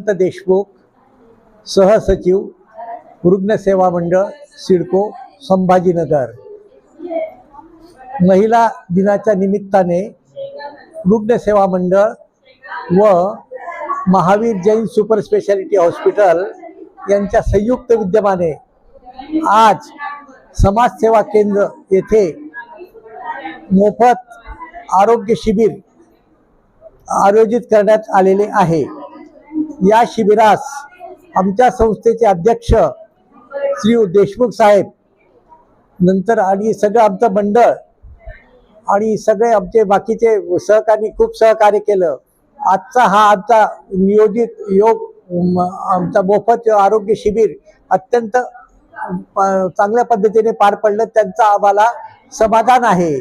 हेमंत देशमुख, सहसचिव, रुग्णसेवा मंडळ, सिडको, संभाजीनगर. महिला दिनाच्या निमित्ताने रुग्णसेवा मंडळ व Mahavir Jain super speciality hospital यांच्या संयुक्त विद्यमाने आज समाजसेवा केंद्र येथे मोफत आरोग्य शिबिर आयोजित करण्यात आलेले आहे. या शिबिरास आमच्या संस्थेचे अध्यक्ष श्री देशमुख साहेब, नंतर आणि सगळं आमचं मंडळ आणि सगळे आमचे बाकीचे सहकारी खूप सहकार्य केलं. आजचा हा आमचा नियोजित आमचा मोफत आरोग्य शिबिर अत्यंत चांगल्या पद्धतीने पार पडलं, त्यांचा आम्हाला समाधान आहे.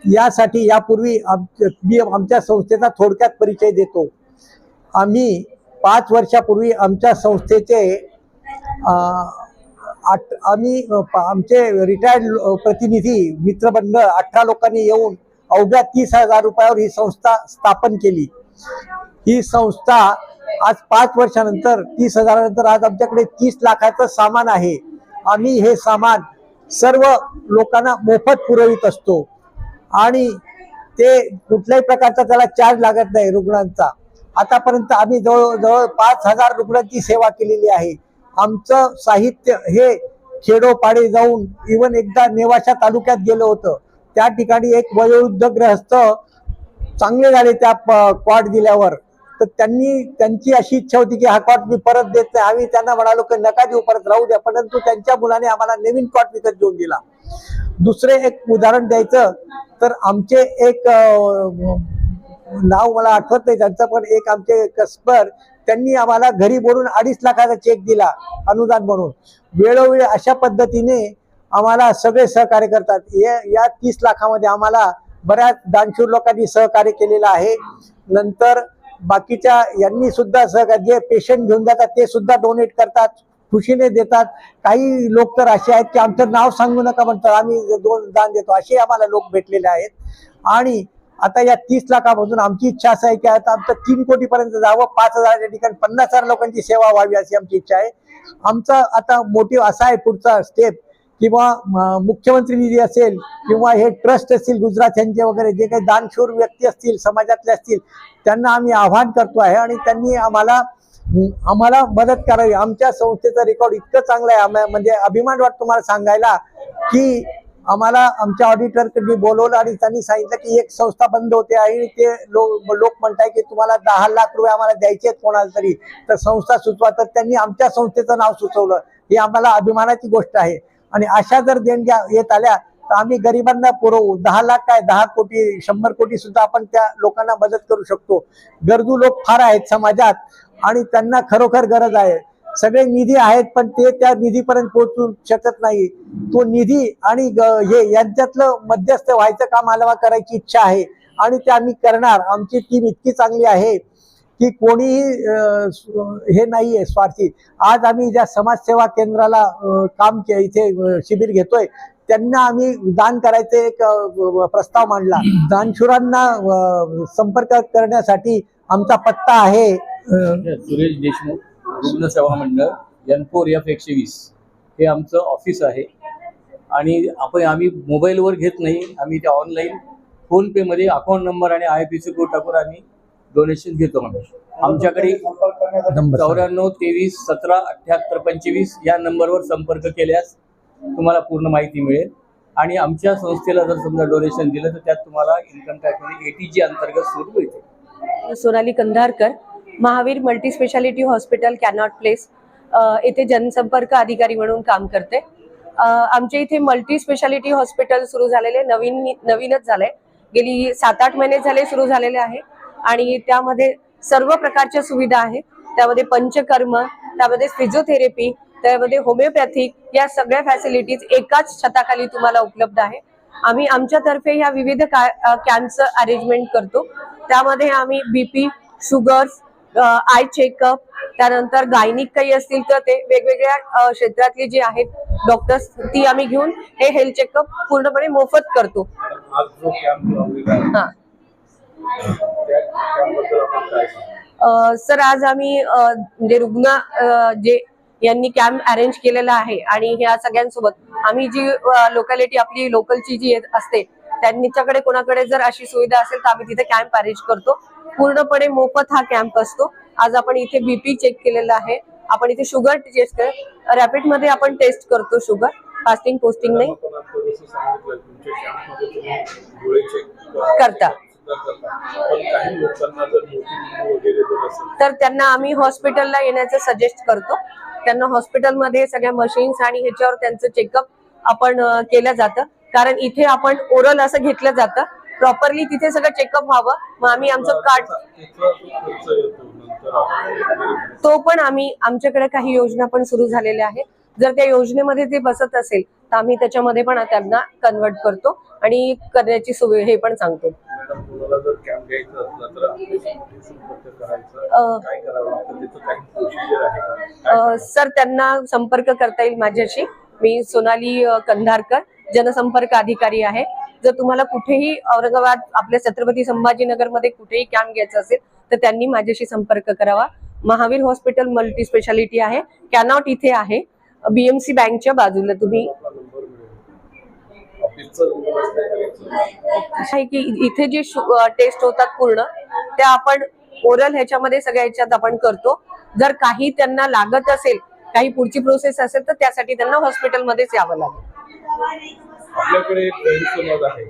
यासाठी यापूर्वी मी आमच्या संस्थेचा थोडक्यात परिचय देतो. आम्ही 5 वर्षापूर्वी आमच्या संस्थेचे आमचे रिटायर्ड प्रतिनिधी मित्रमंडळ 18 लोकांनी येऊन अवघ्या 30,000 रुपयावर ही संस्था स्थापन केली. ही संस्था आज 5 वर्षानंतर 30,000 नंतर आज आमच्याकडे 30 लाखाचं सामान आहे. आम्ही हे सामान सर्व लोकांना मोफत पुरवित असतो आणि ते कुठल्याही प्रकारचा त्याला चार्ज लागत नाही रुग्णांचा. आतापर्यंत आम्ही जवळजवळ 5,000 रुग्णांची सेवा केलेली आहे. आमचं साहित्य हे खेडोपाडे जाऊन इवन एकदा नेवाशा तालुक्यात गेलो होतं. त्या ठिकाणी एक वयोवृद्ध ग्रहस्थ चांगले झाले त्या कॉट दिल्यावर. तर त्यांची अशी इच्छा होती की हा कॉट मी परत देत नाही. आम्ही त्यांना म्हणालो की नका देऊ, परत राहू द्या. परंतु त्यांच्या मुलाने आम्हाला नवीन कॉट विकत घेऊन दिला. दुसरे एक उदाहरण द्यायचं तर आमचे एक नाव मला आठवत नाही त्यांचं, पण एक आमचे कस्टमर त्यांनी आम्हाला घरी बोलून 2.5 लाखाचा चेक दिला अनुदान म्हणून. वेळोवेळी अशा पद्धतीने आम्हाला सगळे सहकार्य करतात. या 30 लाखामध्ये आम्हाला बऱ्याच दानशूर लोकांनी सहकार्य केलेलं आहे. नंतर बाकीच्या यांनी सुद्धा सहकार्य, जे पेशंट घेऊन जातात ते सुद्धा डोनेट करतात, खुशीने देतात. काही लोक तर असे आहेत की आमचं नाव सांगू नका म्हणतात, आम्ही दान देतो, असे आम्हाला लोक भेटलेले आहेत. आणि आता या 30 लाखामधून आमची इच्छा असं आहे की आता आमचं 3 कोटीपर्यंत जावं, 5,000च्या ठिकाणी 50,000 लोकांची सेवा व्हावी अशी आमची इच्छा आहे. आमचा आता मोटिव्ह असा आहे पुढचा स्टेप, किंवा मुख्यमंत्री निधी असेल किंवा हे ट्रस्ट असतील गुजरात यांचे वगैरे, जे काही दानशूर व्यक्ती असतील समाजातले असतील, त्यांना आम्ही आवाहन करतो आहे आणि त्यांनी आम्हाला मदत करावी. आमच्या संस्थेचं रेकॉर्ड इतकं चांगलं आहे, म्हणजे अभिमान वाटतो मला सांगायला की आम्हाला आमच्या ऑडिटरकडे बोलवलं आणि त्यांनी सांगितलं की एक संस्था बंद होते आणि ते लोक म्हणताय की तुम्हाला 10 लाख रुपये आम्हाला द्यायचे आहेत कोणाला तरी, तर संस्था सुचवा. तर त्यांनी आमच्या संस्थेचं नाव सुचवलं. ही आम्हाला अभिमानाची गोष्ट आहे. आणि अशा जर देणग्या येत आल्या तर आम्ही गरिबांना पुरवू. 10 लाख काय, 10 कोटी 100 कोटी सुद्धा आपण त्या लोकांना मदत करू शकतो. गरजू लोक फार आहेत समाजात आणि त्यांना खरोखर गरज आहे. सगळे निधी आहेत पण ते त्या निधीपर्यंत पोहोचू शकत नाही. तो निधी आणि हे यांच्यातलं मध्यस्थ व्हायचं काम आम्हाला करायची इच्छा आहे आणि ते आम्ही करणार. आमची टीम इतकी चांगली आहे की कोणीही हे नाहीये स्वार्थी. आज आम्ही ज्या समाजसेवा केंद्राला काम इथे शिबिर घेतोय त्यांना आम्ही दान करायचे एक प्रस्ताव मांडला. दानशूरांना संपर्क करण्यासाठी आमचा पत्ता आहे सुरेश देशमुख, रुग्णसेवा मंडळ, N4F120 हे आमचं ऑफिस आहे. आणि आम्ही मोबाईलवर घेत नाही, आम्ही त्या ऑनलाईन फोनपे मध्ये अकाउंट नंबर आणि IFSC कोड टाकून आम्ही डोनेशन घेतो. आमच्याकडे 94 23 17 78 25 या नंबरवर संपर्क केल्यास तुम्हाला पूर्ण माहिती मिळेल. आणि आमच्या संस्थेला जर समजा डोनेशन दिलं तर त्यात तुम्हाला इन्कम टॅक्समध्ये ATG अंतर्गत सूट मिळते. Sonali Kandharkar, Mahavir multi speciality hospital, Connaught Place येथे जनसंपर्क अधिकारी म्हणून काम करते. आमच्या इथे मल्टी स्पेशालिटी हॉस्पिटल सुरू झालेले नवीनच झालंय, गेली 7-8 महिने झाले सुरू झालेले आहे. आणि त्यामध्ये सर्व प्रकारच्या सुविधा आहेत. त्यामध्ये पंचकर्म, त्यामध्ये फिजिओथेरपी, त्यामध्ये होमिओपॅथिक, या सगळ्या फॅसिलिटीज एकाच छताखाली तुम्हाला उपलब्ध आहे. आम्ही आमच्यातर्फे ह्या विविध कॅम्पचं अरेंजमेंट करतो. त्यामध्ये आम्ही BP, शुगर्स, आय चेकअप, त्यानंतर गायनिक काही असतील तर ते वेगवेगळ्या क्षेत्रातले जे आहेत डॉक्टर्स ती आम्ही घेऊन हे हेल्थ चेकअप पूर्णपणे मोफत करतो. सर आज आम्ही म्हणजे रुग्ण जे यांनी कॅम्प अरेंज केलेला आहे आणि ह्या सगळ्यांसोबत आम्ही जी लोकॅलिटी आपली लोकलची जी असते त्यांच्याकडे कोणाकडे जर अशी सुविधा असेल तर आम्ही तिथे कॅम्प अरेंज करतो. पूर्णपणे मोफत हा कॅम्प असतो. आज आपण इथे बीपी चेक केलेला आहे, आपण इथे शुगर टेस्ट रॅपिड मध्ये आपण टेस्ट करतो शुगर, फास्टिंग पोस्टिंग नाही करता. तर त्यांना आम्ही हॉस्पिटलला येण्याचं सजेस्ट करतो. त्यांना हॉस्पिटलमध्ये सगळ्या मशीन्स आणि ह्याच्यावर त्यांचं चेकअप आपण केलं जातं, कारण इथे आपण ओरल असं घेतलं जातं प्रॉपरली, तिथे सगळं चेकअप व्हावं. मग आम्ही आमचं कार्ड तो पण आम्ही आमच्याकडे काही योजना पण सुरू झालेल्या आहेत. जर त्या योजनेमध्ये ते बसत असेल तर आम्ही त्याच्यामध्ये पण त्यांना कन्वर्ट करतो आणि करण्याची हे पण सांगतो. सर त्यांना संपर्क करता येईल माझ्याशी. मी सोनाली कंधारकर, जनसंपर्क अधिकारी आहे. जर तुम्हाला कुठेही औरंगाबाद आपल्या छत्रपती संभाजीनगर मध्ये कुठेही कॅम्प घ्यायचा असेल तर त्यांनी माझ्याशी संपर्क करावा. महावीर हॉस्पिटल मल्टी स्पेशालिटी आहे, कॅनॉट इथे आहे, बीएमसी बँकच्या बाजूला. तुम्ही आहे की इथे जे टेस्ट होतात पूर्ण त्या आपण ओरल ह्याच्यामध्ये सगळ्या ह्याच्यात आपण करतो. जर काही त्यांना लागत असेल, काही पुढची प्रोसेस असेल तर त्यासाठी त्यांना हॉस्पिटलमध्येच यावं लागेल. आपल्याकडे एक गैरसमज आहे,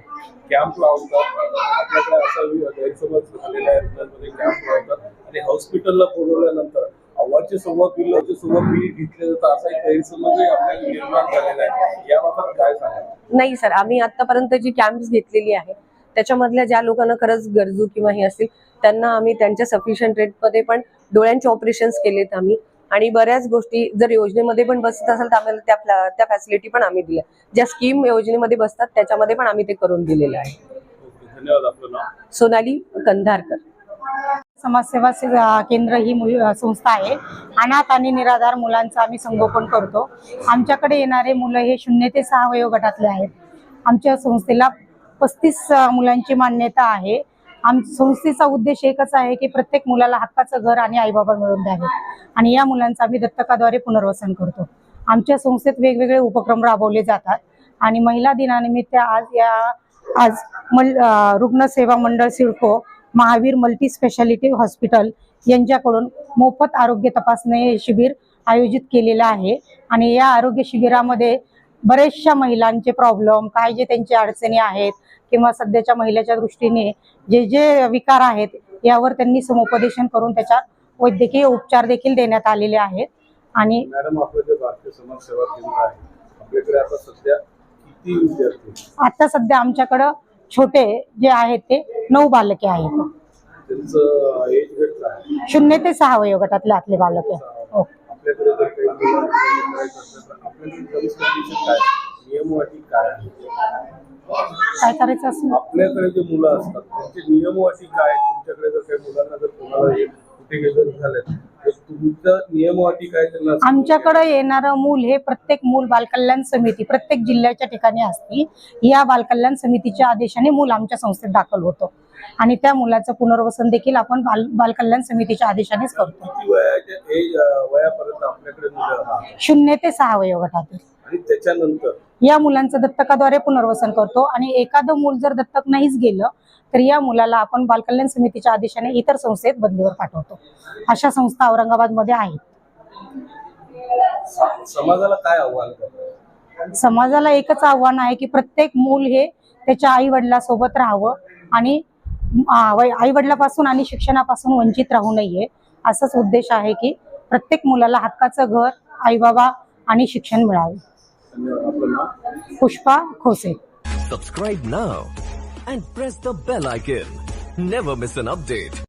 कॅम्प लावतात, आपल्याकडे असा गैरसमज झालेला आहे, कॅम्प लावतात आणि हॉस्पिटलला बोलवल्यानंतर अव्वाचे सव्वा बिल घेतले जातं, असा एक गैरसमज आपल्याला निर्माण झालेला आहे. याबाबत काय सांगा? नाही सर, आम्ही आतापर्यंत जी कॅम्प्स घेतलेली आहे त्याच्यामधल्या ज्या लोकांना खरंच गरजू किंवा हे असतील त्यांना आम्ही त्यांच्या सफिशियंट रेटमध्ये पण डोळ्यांचे ऑपरेशन्स केलेत आम्ही, आणि बऱ्याच गोष्टी जर योजनेमध्ये पण बसत असेल तर आम्हाला त्या फॅसिलिटी पण आम्ही दिल्या. ज्या स्कीम योजनेमध्ये बसतात त्याच्यामध्ये पण आम्ही ते करून दिलेलं आहे. धन्यवाद. आपलं नाव? सोनाली कंधारकर. समाजसेवा केंद्र ही संस्था आहे. अनाथ आणि निराधार मुलांचं आम्ही संगोपन करतो. आमच्याकडे येणारे मुलं हे 0 ते 6 वयोगटातले आहेत. आमच्या संस्थेला 35 मुलांची मान्यता आहे. संस्थेचा उद्देश एकच आहे की प्रत्येक मुलाला हक्काचं घर आणि आईबाबा मिळवून द्यावे, आणि या मुलांचं आम्ही दत्तकाद्वारे पुनर्वसन करतो. आमच्या संस्थेत वेगवेगळे उपक्रम राबवले जातात आणि महिला दिनानिमित्त आज रुग्णसेवा मंडळ CIDCO, Mahavir multi speciality hospital यांच्याकडून मोफत आरोग्य तपासणी शिबिर आयोजित केलेलं आहे. आणि या आरोग्य शिबिरामध्ये बरेचशा महिलांचे प्रॉब्लेम, काय जे त्यांची अडचणी आहेत किंवा सध्याच्या महिलेच्या दृष्टीने जे विकार आहेत यावर त्यांनी समुपदेशन करून त्याच्या वैद्यकीय उपचार देखील देण्यात आलेले आहेत. आणि मॅडम, आपलं जे भारतीय समाज सेवा केंद्र आहे, आपल्याकडे आता सध्या किती विद्यार्थी? आता सध्या आमच्याकडं छोटे जे आहेत ते 9 बालके आहेत. त्यांचं एज गट काय? 0 ते 6 वयोगटातले आतले बालके. हो. आपल्याकडे जर काही करायचं असेल तर आपल्याकडे टर्म्स कंडिशन काय, नियम अटी काय आहे? काय करायचं असेल, आपल्याकडे जे मुलं असतात त्यांचे नियम अटी काय? तुमच्याकडे जर काही मुलांना जर कोणाला कुठे गेलं झालं तर तुमचं नियम अटी काय? त्यांना आमच्याकडे येणारं मूल हे प्रत्येक मूल बालकल्याण समिती प्रत्येक जिल्ह्याच्या ठिकाणी असते. या बालकल्याण समितीच्या आदेशाने मूल आमच्या संस्थेत दाखल होतो आणि त्या मुलाचं पुनर्वसन देखील आपण बालकल्याण समितीच्या आदेशानेच करतो. किती वयापर्यंत आपल्याकडे मुलं? 0 ते 6 वयोगटातील. आणि त्याच्यानंतर या मुलांचं दत्तकाद्वारे पुनर्वसन करतो आणि एखादं मूल जर दत्तक नाहीच गेलं तर या मुलाला आपण बालकल्याण समितीच्या आदेशाने इतर संस्थेत बदलीवर पाठवतो. अशा संस्था औरंगाबाद मध्ये आहेत. समाजाला काय आव्हान करतो? समाजाला एकच आव्हान आहे की प्रत्येक मूल हे त्याच्या आई वडिलांसोबत राहावं आणि आई वडिलांपासून आणि शिक्षणापासून वंचित राहू नये. असाच उद्देश आहे की प्रत्येक मुलाला हक्काचं घर, आई बाबा आणि शिक्षण मिळावे. पुष्पा खोसे. Subscribe now and press the bell icon. Never miss an update.